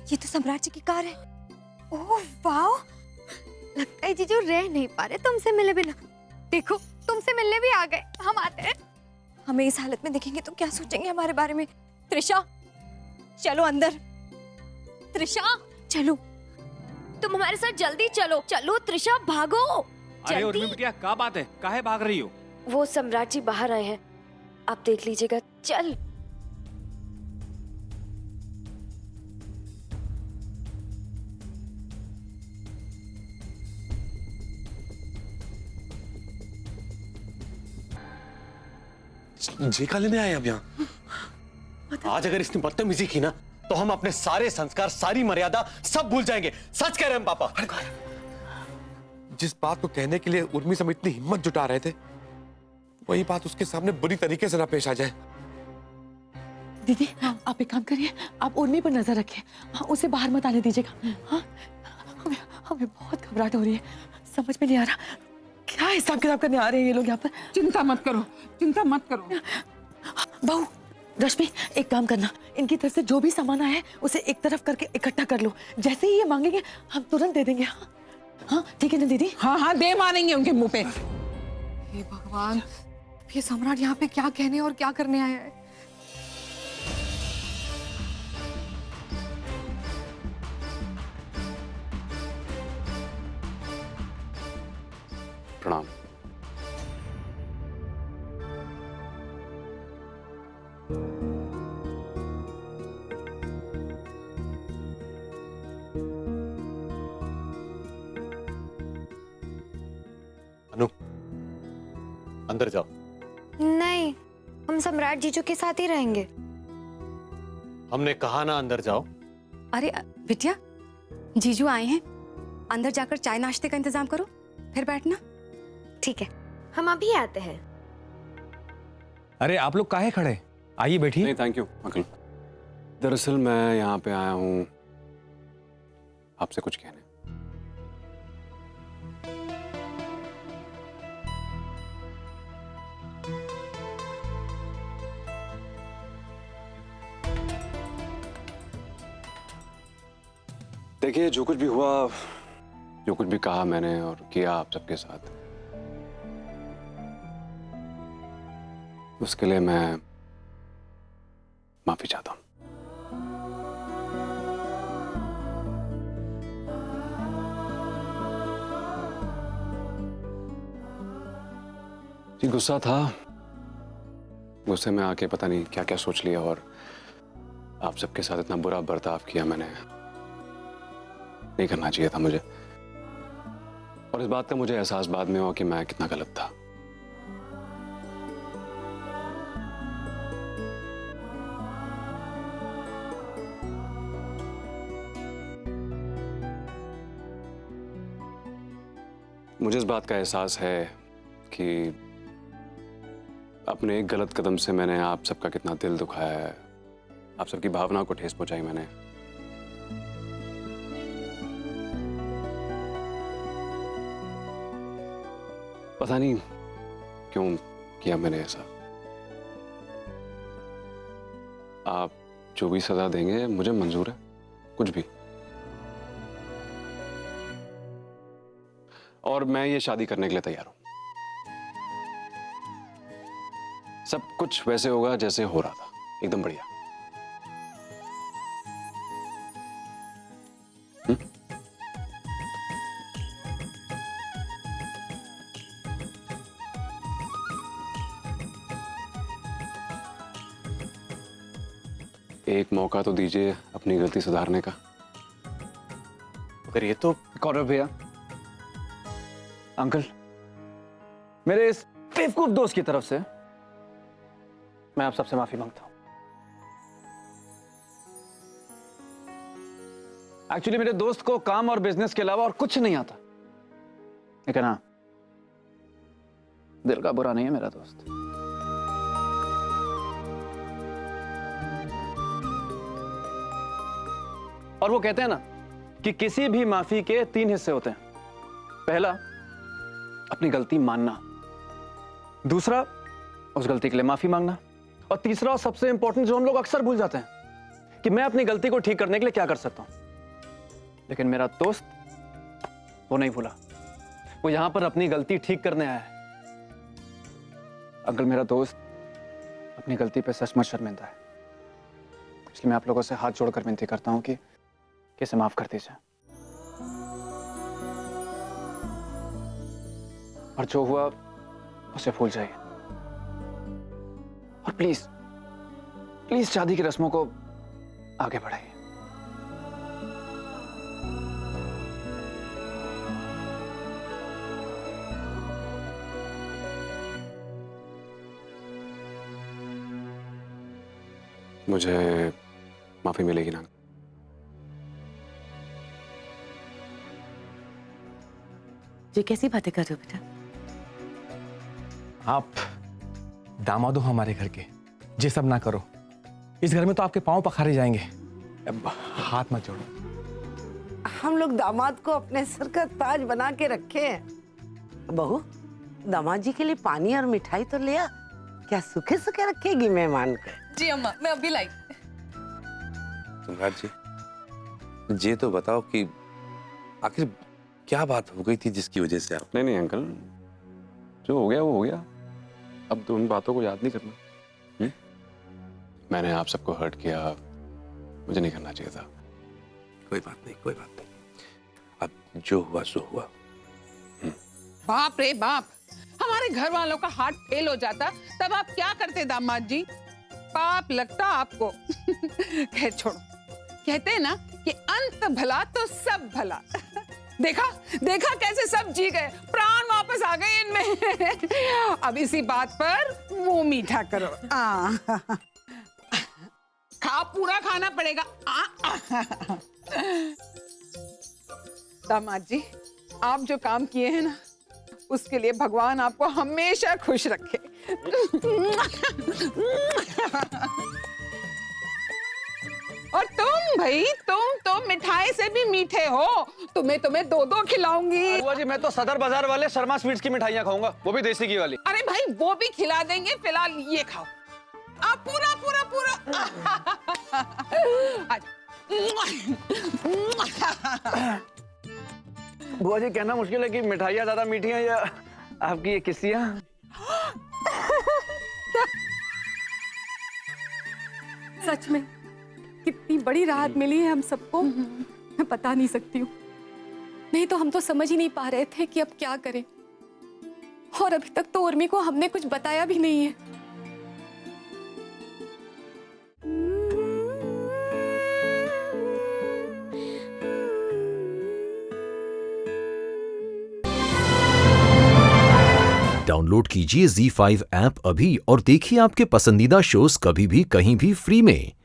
ये तो सम्राट जी की कार है। ओह वाओ, लगता है जीजू रह नहीं पा रहे तुमसे मिले बिना। देखो तुमसे मिलने भी आ गए। हम आते हैं। हमें इस हालत में देखेंगे तो क्या सोचेंगे हमारे बारे में। त्रिशा चलो अंदर। त्रिशा चलो, तुम हमारे साथ जल्दी चलो। चलो त्रिशा भागो। अरे उर्मी बिटिया, क्या बात है, काहे भाग रही हो? वो सम्राट जी बाहर आए हैं, आप देख लीजिएगा। चल। जेका लेने आए अब यहाँ। आज अगर इसने बदतमीजी की ना तो हम अपने सारे संस्कार, सारी मर्यादा सब भूल जाएंगे। सच कह रहे हैं पापा। जिस बात को कहने के लिए उर्मी से हम इतनी हिम्मत जुटा रहे थे, वही बात उसके सामने बुरी तरीके से ना पेश आ जाए। दीदी आप एक काम करिए, आप उर्मी पर नजर रखिए। हाँ, उसे बाहर मत आने दीजिएगा। हाँ, हमें बहुत घबराहट हो रही है। समझ में नहीं आ रहा क्या हिसाब किताब करने आ रहे हैं ये लोग यहाँ पर। चिंता मत करो, चिंता मत करो। बहू रश्मि, एक काम करना, इनकी तरफ से जो भी सामान आया है उसे एक तरफ करके इकट्ठा कर लो। जैसे ही ये मांगेंगे हम तुरंत दे देंगे। हाँ हाँ ठीक है ना दीदी? हाँ हाँ, दे मारेंगे उनके मुंह पे। हे भगवान, ये सम्राट यहाँ पे क्या कहने और क्या करने आया है। प्रणाम। अनु, अंदर जाओ। नहीं, हम सम्राट जीजू के साथ ही रहेंगे। हमने कहा ना अंदर जाओ। अरे बिटिया, जीजू आए हैं, अंदर जाकर चाय नाश्ते का इंतजाम करो, फिर बैठना। ठीक है, हम अभी आते हैं। अरे आप लोग काहे खड़े, आइए बैठिए। नहीं थैंक यू अंकल। दरअसल मैं यहाँ पे आया हूँ आपसे कुछ कहने। देखिए, जो कुछ भी हुआ, जो कुछ भी कहा मैंने और किया आप सबके साथ, उसके लिए मैं माफी चाहता हूं। जी गुस्सा था, गुस्से में आके पता नहीं क्या क्या सोच लिया और आप सबके साथ इतना बुरा बर्ताव किया। मैंने नहीं करना चाहिए था मुझे, और इस बात का मुझे एहसास बाद में हुआ कि मैं कितना गलत था। मुझे इस बात का एहसास है कि अपने एक गलत कदम से मैंने आप सबका कितना दिल दुखाया है, आप सबकी भावना को ठेस पहुंचाई मैंने। पता नहीं क्यों किया मैंने ऐसा। आप जो भी सजा देंगे मुझे मंजूर है, कुछ भी। और मैं ये शादी करने के लिए तैयार हूं। सब कुछ वैसे होगा जैसे हो रहा था, एकदम बढ़िया। एक मौका तो दीजिए अपनी गलती सुधारने का। अगर ये तो गौरव भैया, अंकल, मेरे इस बेवकूफ दोस्त की तरफ से मैं आप सबसे माफी मांगता हूं। एक्चुअली मेरे दोस्त को काम और बिजनेस के अलावा और कुछ नहीं आता, लेकिन हाँ, दिल का बुरा नहीं है मेरा दोस्त। और वो कहते हैं ना कि किसी भी माफी के 3 हिस्से होते हैं। पहला, अपनी गलती मानना। दूसरा, उस गलती के लिए माफी मांगना। और तीसरा और सबसे इंपॉर्टेंट, जो हम लोग अक्सर भूल जाते हैं, कि मैं अपनी गलती को ठीक करने के लिए क्या कर सकता हूं, लेकिन मेरा दोस्त वो नहीं भूला। वो यहां पर अपनी गलती ठीक करने आया है। अंकल, मेरा दोस्त अपनी गलती पे सचमुच शर्मिंदा है, इसलिए मैं आप लोगों से हाथ जोड़कर विनती करता हूं कि इसे माफ कर दीजिए और जो हुआ उसे भूल जाइए। और प्लीज प्लीज शादी की रस्मों को आगे बढ़ाइए। मुझे माफी मिलेगी ना? ये कैसी बातें कर रहे हो बेटा? आप दामाद हो हमारे घर के, ये सब ना करो। इस घर में तो आपके पांव पखारे जाएंगे। अब हाथ मत जोड़ो। हम लोग दामाद को अपने सर का ताज बना के रखे हैं। बहू, दामाद जी के लिए पानी और मिठाई तो ले आ। क्या सूखे सूखे रखेगी मेहमान को? जी अम्मा, मैं अभी लाई। सम्राट जी, ये तो बताओ कि आखिर क्या बात हो गई थी जिसकी वजह से आप? नहीं नहीं अंकल, जो हो गया वो हो गया। अब तो उन बातों को याद नहीं करना। मैंने आप सबको हर्ट किया, मुझे नहीं करना चाहिए था। कोई बात नहीं, कोई बात नहीं। अब जो हुआ सो हुआ। बाप रे बाप, हमारे घर वालों का हार्ट फेल हो जाता तब आप क्या करते दामाद जी? पाप लगता आपको। खैर छोड़ो, कहते हैं ना कि अंत भला तो सब भला। देखा देखा कैसे सब जी गए, प्राण वापस आ गए इनमें। अब इसी बात पर मुंह मीठा करो। खा, पूरा खाना पड़ेगा। दामाद जी, आप जो काम किए हैं ना, उसके लिए भगवान आपको हमेशा खुश रखे। और तुम भाई, तुम तो मिठाई से भी मीठे हो। तुम्हें दो दो खिलाऊंगी। बुआ जी, मैं तो सदर बाजार वाले शर्मा स्वीट्स की मिठाइयाँ खाऊंगा, वो भी देसी घी वाली। अरे भाई, वो भी खिला देंगे, फिलहाल ये खाओ। आप पूरा पूरा पूरा। बुआ जी, कहना मुश्किल है कि मिठाइयाँ ज्यादा मीठी हैं या आपकी ये किस्सियाँ। सच में कितनी बड़ी राहत मिली है हम सबको, मैं बता नहीं सकती हूँ। नहीं तो हम तो समझ ही नहीं पा रहे थे कि अब क्या करें, और अभी तक तो उर्मी को हमने कुछ बताया भी नहीं है। डाउनलोड कीजिए ZEE5 ऐप अभी और देखिए आपके पसंदीदा शोज कभी भी कहीं भी फ्री में।